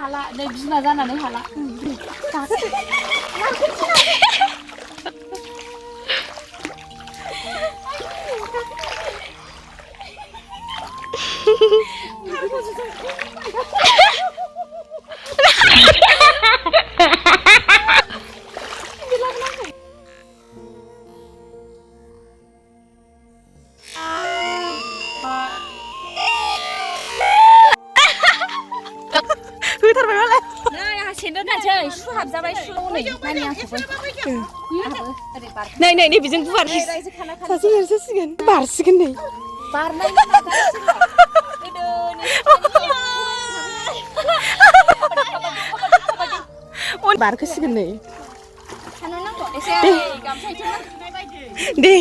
हाला नै बिमा जानानै हाला Này này này bijeng buar. Sasi sigan. Bar sigan nih. Bar này. Bar ke sigan nih. Đi.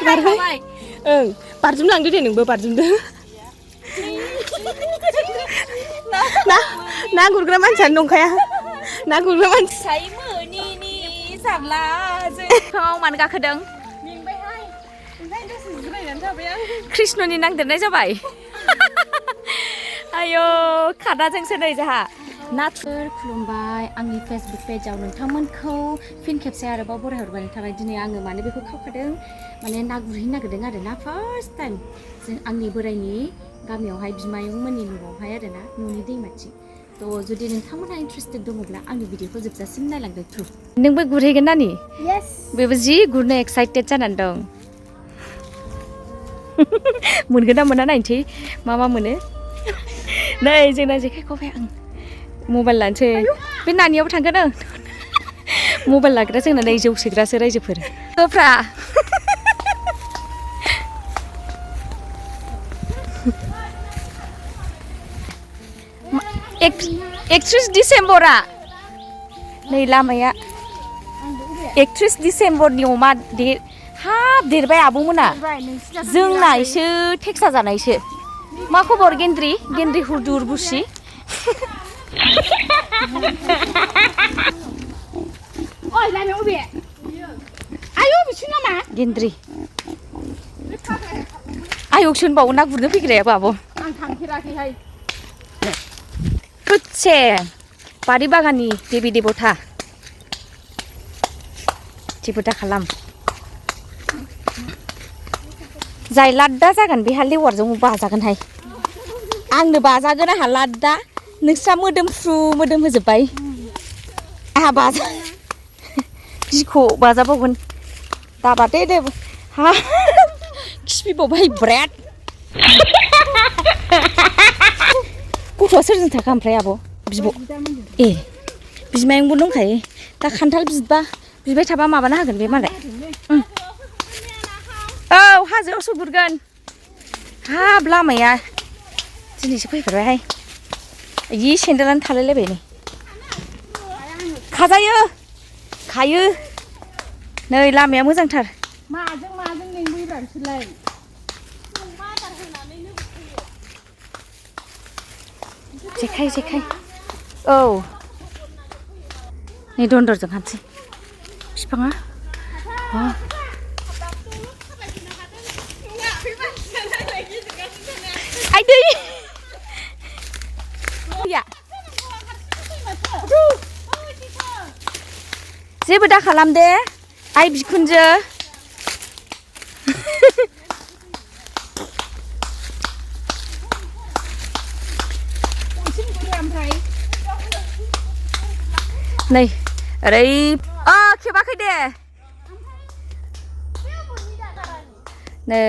Bar. Barjum lang deh nunggu barjum deh. Na gurgra manchan nongkaya. Na gurgra manchan. Sai ni samla je. Không man gakhadों. Krishnoni नांदेरनाय जाबाय. आयो खादाजोंसो नै जाहा. नाथुर खुलुमबाय आंनि Facebook पेजआव नोंथांमोनखौ फिन खेबसे आरोबाव बरायहरबाय थाबाय दिनै आङो माने बेखौ खावखादों माने ना गुरहैनो नागिरदों आरो ना फार्स्ट टाइम जों आंनि बोरायनि गामियावहाय बिमायंमोननि न'आवहाय आरो ना न'नि दैमाथिं तो जुदि नोंथांमोनहा इन्ट्रेस्टेड दङब्ला आंनि भिडिअखौ जोबजासिम नायलांदो थु नोंबो गुरहैगोन नानि यस बेबो जि गुरनो एक्साइटेड जानानै दं मोनगोन ना मोना नायनोसै मा मोनो नै जोंना जेखाइ खबाइ आं मबाइल लानोसै बे नानियावबो थांगोन आं मबाइल लाग्रा जोंना नै जौ सोग्रासो रायजोफोर गथ'फ्रा एकथ्रिस डिसेम्बरा नै लामाया 31 डिसेम्बरनि अमा हाब देरबाय आब'मोना जोंना एसो टेक्सा जानायसो मा खबर गेन्द्रि हुरदुर बुसि ओइ लामायाव अबे आयौ बिसो नामा गेन्द्रि आयौसो होनबावो ना गुरनो फैग्रायाबो आब' आं थांफेराखैहाय खुदसे बारि बागाननि देबि देबथा जेबो दा खालाम जाय लाद्दा जागोन बेहा लेवारजों बाजागोनहाय आंनो बाजागोन आंहा लाद्दा नोंस्रा मोदोमफ्रु मोदोम होजोब्बाय आंहा बाजा बिखौ बाजाबावगोन दाबादे दे हा खिफिबावबाय ब्रेड गथ'आ सोरजों थाखा ओमफ्राय आब' बिब' ए बिमायंबो दंखायो दा खान्थाल बिबाय थाबा माबाना होगोन बे मालाय औ हाजोआवसो गुरगोन हाब लामाया दिनैसो फैफेरबायहाय जि सेन्देलानो थालायलायबाय नै खायो नै लामाया मोजांथार माजों लेंबोयोब्रा बिसोरलाय जेखाइ औ नै दन्दरजों हानसै बिफाङा आइ दै जेबो दा खालाम दे आइ बिखुनजो नै ओरै खेबाखै दे नै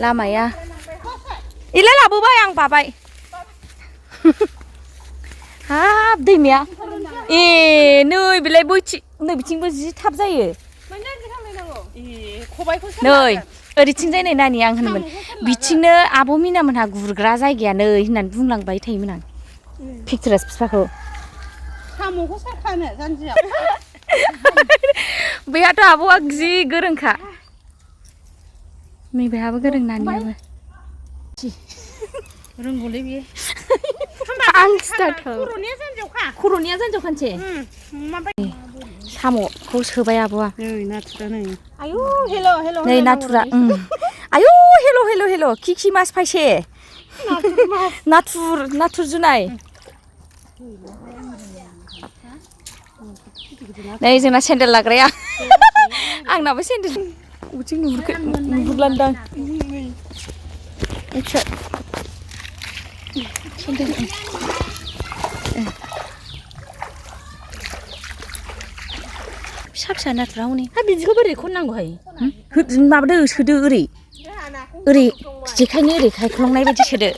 लामाया इलाय लाबोबाय आं बाबाय हाब दैमाया ए नै बेलाय नै बिथिंबो जि थाब जायो नै ओरैथिंजाय नै नानि आं होनोमोन बिथिंनो आब' मिनामोनहा गुरग्रा जायगाया नै होननानै बुंलांबाय थायोमोन आं पिक्चरास बिफाखौ साम'खौ सारखानो जानजियाव बेहाथ' आब'आ जि गोरोंखा नै बेहाबो गोरों नानियाबो रोंगौलै बियो आं स्टार्टखौ खर'निया जानजियावखानोसै साम'खौ सोबाय आब'आ नै नाथुरा नै आयौ हेल' नै नाथुरा आयु हेल' खि मास फायसे नाथुर जुनाय नै जोंना सेन्देल लाग्राया आंनाबो सेन्देल उथिं नुहुरलांदां सेन्देल फिसा नाथुरा हनै हा बिदिखौ बोरै खननांगौहाय माबादो सोदो ओरै जेखायनि ओरै खायख्लंनाय बायदि सोदो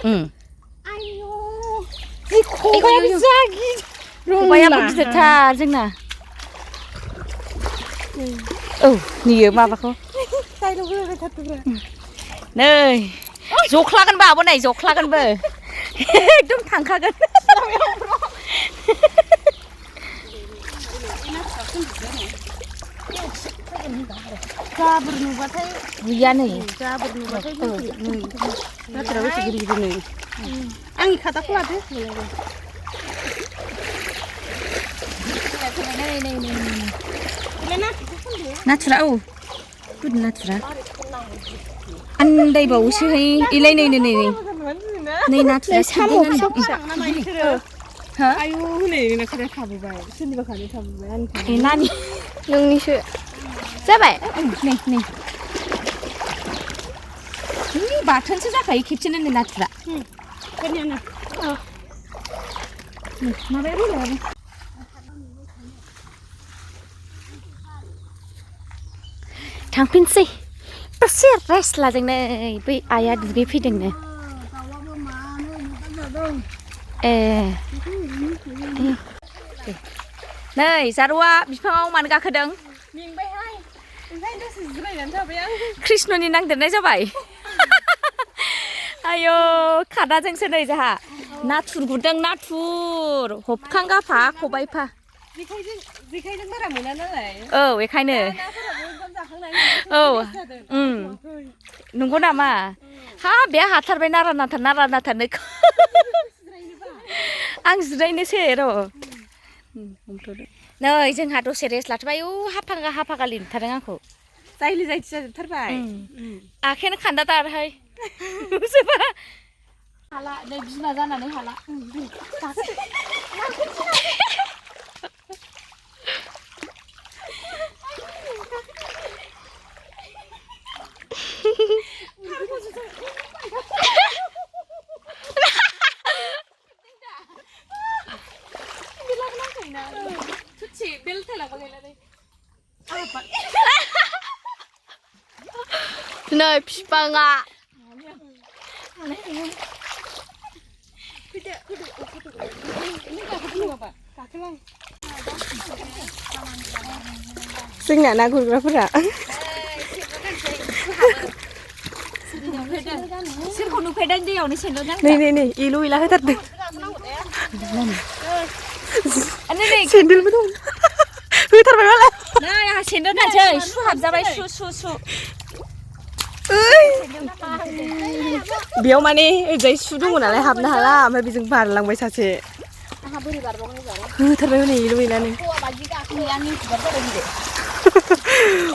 खबायाबो गिदिरथार जोंना औ नियो माबाखौ नै जख्लागोनबो आब' नै जख्लागोनबो एकदम थांखागोन जाबोर नुबाथाय गैया नै जाबोर नुबाथाय नाथुरा बेसे गिदिर नै आंनि खादाखौ लादो नाथुरा औ गुद नाथुरा आन्दायबावोसोहाय इलाय नै नाथुरा साम' फिसा हो आयु हनै नाथुरा थाबोबाय सोरनिबा खानाय थाबोबाय आंनि नानि नोंनिसो जाबाय नै बाथोनसो जाखायो खेबसेनो नै नाथुरा माबाया रोलायाबो थांफिनसै दसे रेस्ट लादों नै बै आइया दुगैफैदोंनो ए नै जारौआ बिफाङाव मानो गाखोदों मेंबायहाय ओंखायनो दसे जिरायनानै थाबाय आं कृष्णनि नांदेरनाय जाबाय आयौ खादाजोंसो नै जोंहा नाथुर गुरदों नाथुर हबखां गाफा खबाइफा जेखायजों बारा मोना नालाय औ बेखायनो औ नंगौ नामा हा बे हाथारबाय नारा नाथारनो आं जिरायनोसै र' नै जोंहा दसे रेस्ट लाथ'बाय हाफा गालि नुथारदों आंखौ जायलि जायथि जाजोबथारबाय आखायानो खान्दा दारहाय हाला नै बिमा जानानै हाला नै बिफाङा जोंना ना गुरग्राफोरा सोरखौ नुफैदों दैयावनो सेन्देल गानग्रा नै इलु इला होथारदों सेन्देलबो दं होथारबाय मालाय नै आंहा सेन्देल गानसै सु हाबजाबाय सु बेयाव माने ओरैजाय सु दङ नालाय हाबनो हाला ओमफ्राय बेजों बारलांबाय सासे आंहा बोरै बारबावनो होथारबाय हनै इलु इलानो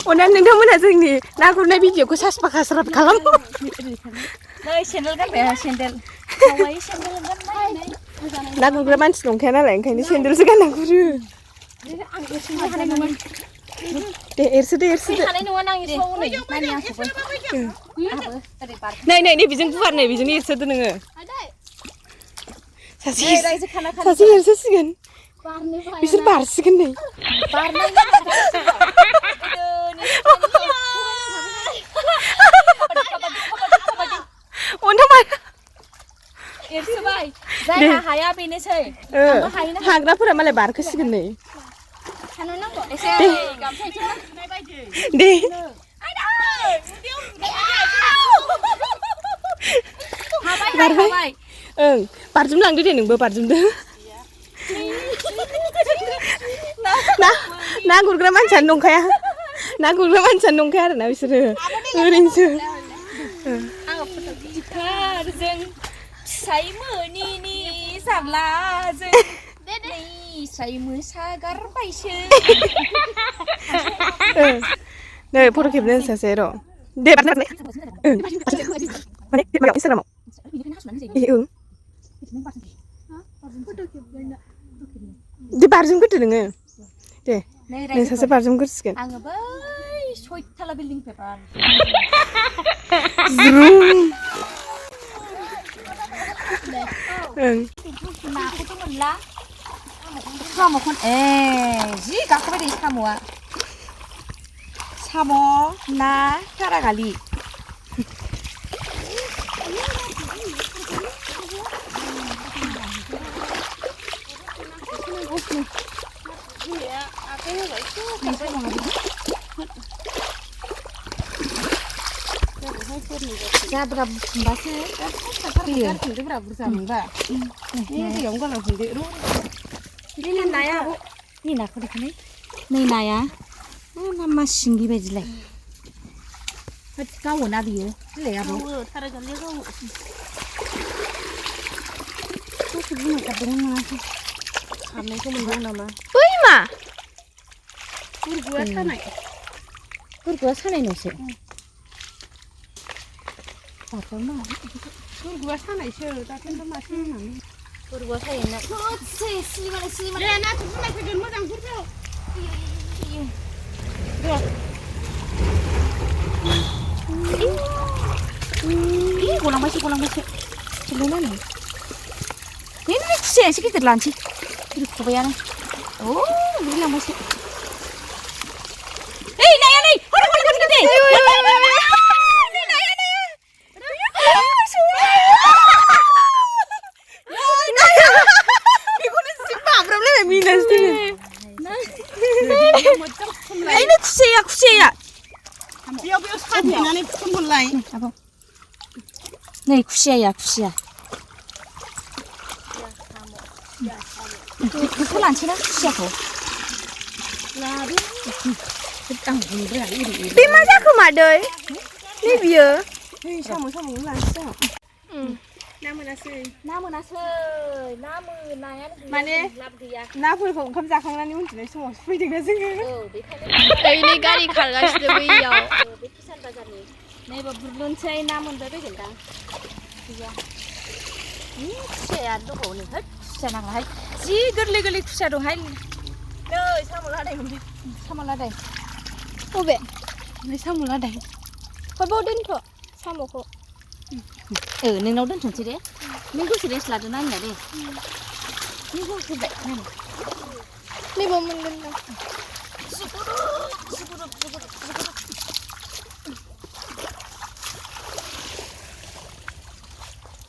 अननानै नोंथांमोनहा जोंनि ना गुरनाय भिडिअखौ साबस्क्राइब खालाम नै सेन्देल गानबाय सेन्देल ना गुरग्रा मानसि नंखाया नालाय ओंखायनो सेन्देलसो गानना गुरो दे एरसोदो नै बेजों गुवार नै बेजों एरसोदो नोङो सासे एरसोसिगोन बिसोर बारसिगोन नै एरसोबाय जायहा हाया बेनोसै हाग्राफोरा मालाय बारखोसिगोन नै दे बारबाय ओं बारजुमलांदो दे नोंबो बारजुमदो ना गुरग्रा मानसियानो नंखाया आरोना बिसोरो ओरैनोसो जों फिसाइ मोनिनि जारलाजों निस्राय मोसागारबायसो नै फट' खेबनो सासे र' दे बारलाय माने मायाव इन्सटाग्रामाव दे बारजुमग्रोदो नोङो दे नों सासे बारजुमग्रोसिगोन आङो बै सयथाला बिल्डिंनिफ्राय बार नाखौथ' मोनला साम'खौ जि गाखोबाय दे साम'आ साम' ना कारागालि जाब्रा बुंबासो फैयो बुरजा मोनबा दैयावनो गालांफिनदो नै नाया नै नाखौ देखोनै नै नाया मा सिंगि बायदिलाय गावो ना बियो बिलाइआबो थारागालिया गावो दसे बुंहरगारदोंमोन नामासै हाबनायखौ मोनदों नामा बै मा गुरगुवा सानाय गुरगुवा सानाय न'सो गुरगुवा सानायसो दाख्लैबो मासे होनानै गुरगुवा सायोना सिलिमालाय नाथुर जुनाय फैगोन मोजां गुरदो गलांबायसो थिलायनानै नै खुसिया एसे गिदिर लानोसै गिदिर खबायानो गुरलांबायसो नाया नै खुसिया बेयाव साथेनानै फुनहरलाय नै खुसिया बेखौ लानोसै ना खुसियाखौ बे मा जाखो मादै नै बियो साम'खौनो लानोसै जोंहा ना मोनासै नायानो माने गैया नाफोरखौ ओंखाम जाखांनानै उन्दुनाय समावसो फैदोंना जोङो नै गारि खारगासिनो बैयाव बे किसान बाजारनि नैबा बुरलुनसै ना मोनबाय बायगोनदां गैया खुसियाया दबाव नै खुसिया नांलाहाय जि गोरलै खुसिया दंहाय नै साम' लादाय मोनदों साम' लादाय बबे नै साम' लादाय बाव दोनथ' साम'खौ नोंनाव दोनथ'नोसै दे नों दसे रेस्ट लादो ना आंनिया दे नों होफैबाय नैबाव मोनगोन दां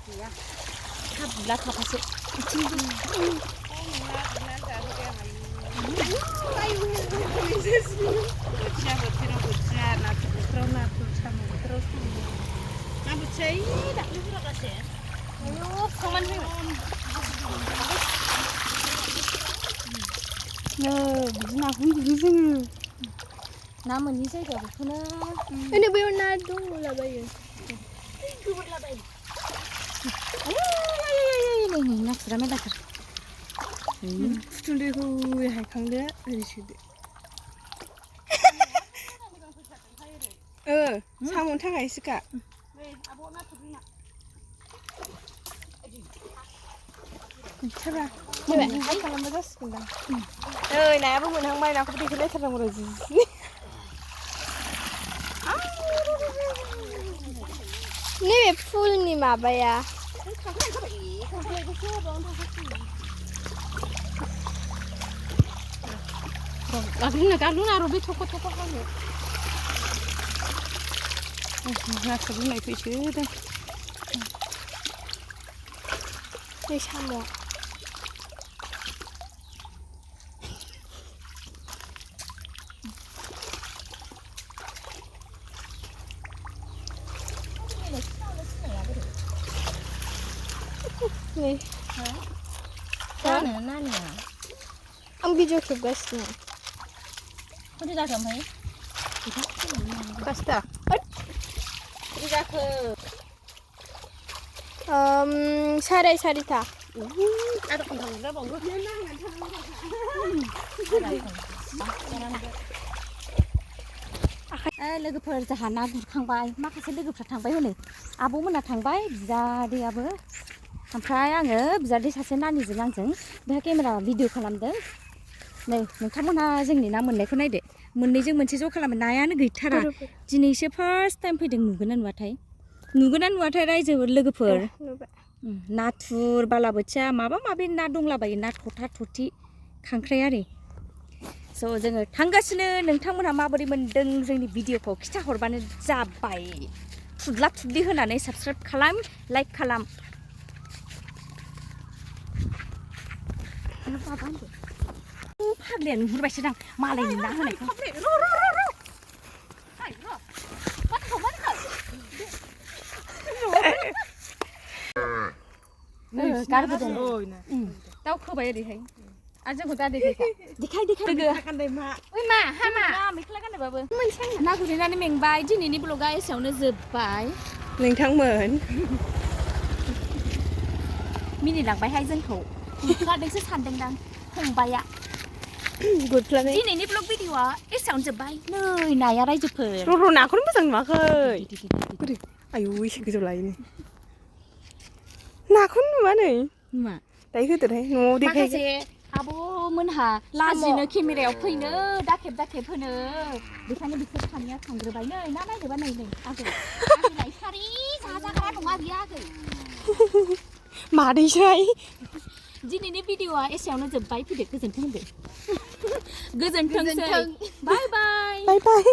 गैया बुला थाफासो बोथिया बोथोराव बोथिया नाथुर बोथोराव नाथुर साम' बोथोराव साम' ना बोथिया दाख्लै बुरजागासे संनानै बिदि नाखौ गुरो जोङो ना मोननि जायगायाव बेखौनो नै बैयाव ना दंलाबायो नै नाथुरा मेरलाथार फुथुन्दैखौ हायखांदो ओरै सोदो साम'नि थाखायसोखा आब' नाथुर बिमा गैथारा खालामबा जासिगोनदां नै नायाबो मोनहांबाय नाखौबो देखायलायथारनांगौ र' जि नैबे फुलनि माबाया गाग्लुना र' बे थख' हानो नाथुर बिमाय फैसोदों नै साम' नै जानो नानिया आं भिडिअ खेबगासिनो खैथा जाखो ओमफ्राय पासता खैथा जाखो 4:30 आधा घन्टा जाबावो लोगोफोर जोंहा ना गुरखांबाय माखासे लोगोफ्रा थांबाय हनै आब'मोना थांबाय बिजादैयाबो ओमफ्राय आङो बिजादै सासे नानिजों आंजों बेहा केमेरा भिडिअ खालामदों नै नोंथांमोनहा जोंनि ना मोननायखौ नायदो मोननैजों मोनसे ज' खालामो नायानो गैथारा दिनैसो फार्स्ट टाइम फैदों नुगोना नुवाथाय रायजो लोगोफोर नाथुर बालाबोथिया माबा माबि ना दंलाबायो ना थथा थथि खांख्राइ आरि स' जोङो थांगासिनो नोंथांमोनहा माबोरै मोनदों जोंनि भिडिअखौ खिथाहरबानो जाबाय थुदला थुदलि होनानै साबस्क्राइब खालाम लाइक खालाम फाग्लाया नुहुरबायसो दां मालायनि ना होनायखौ गारबोदों दावखोबाय ओरैहाय आरो जोंखौ दा देखाय लोगो ओइ मा हामा मेख्ला गाननायबाबो ना गुरहैनानै मेंबाय दिनैनि ब्लगा एसेयावनो जोब्बाय नोंथांमोन मिनिलांबायहाय जोंखौ गुरख्लादोंसो सानदोंदां फंबाया गुरफ्लानाय दिनैनि ब्लग भिडिअआ एसेयावनो जोब्बाय नै नाया रायजोफोर र' नाखौनो मोजां नुवाखै आयु एसे गोजौ लायो नाखौनो नुवा नै मा दायो होदोहाय न'आव देखाय माखासे आब'मोनहा लाजिनो केमेरायाव फैनो दाखेब होनो बेखायनो बिसोर सानैया थांग्रोबाय नै ना नायनोबा नै आगै सारि जाजाग्रा नङा बियो आगै मादैसाय दिनैनि भिडिअआ एसेयावनो जोब्बाय फैदो गोजोन्थों होनदो गोजोन्थोंसै बाय बाय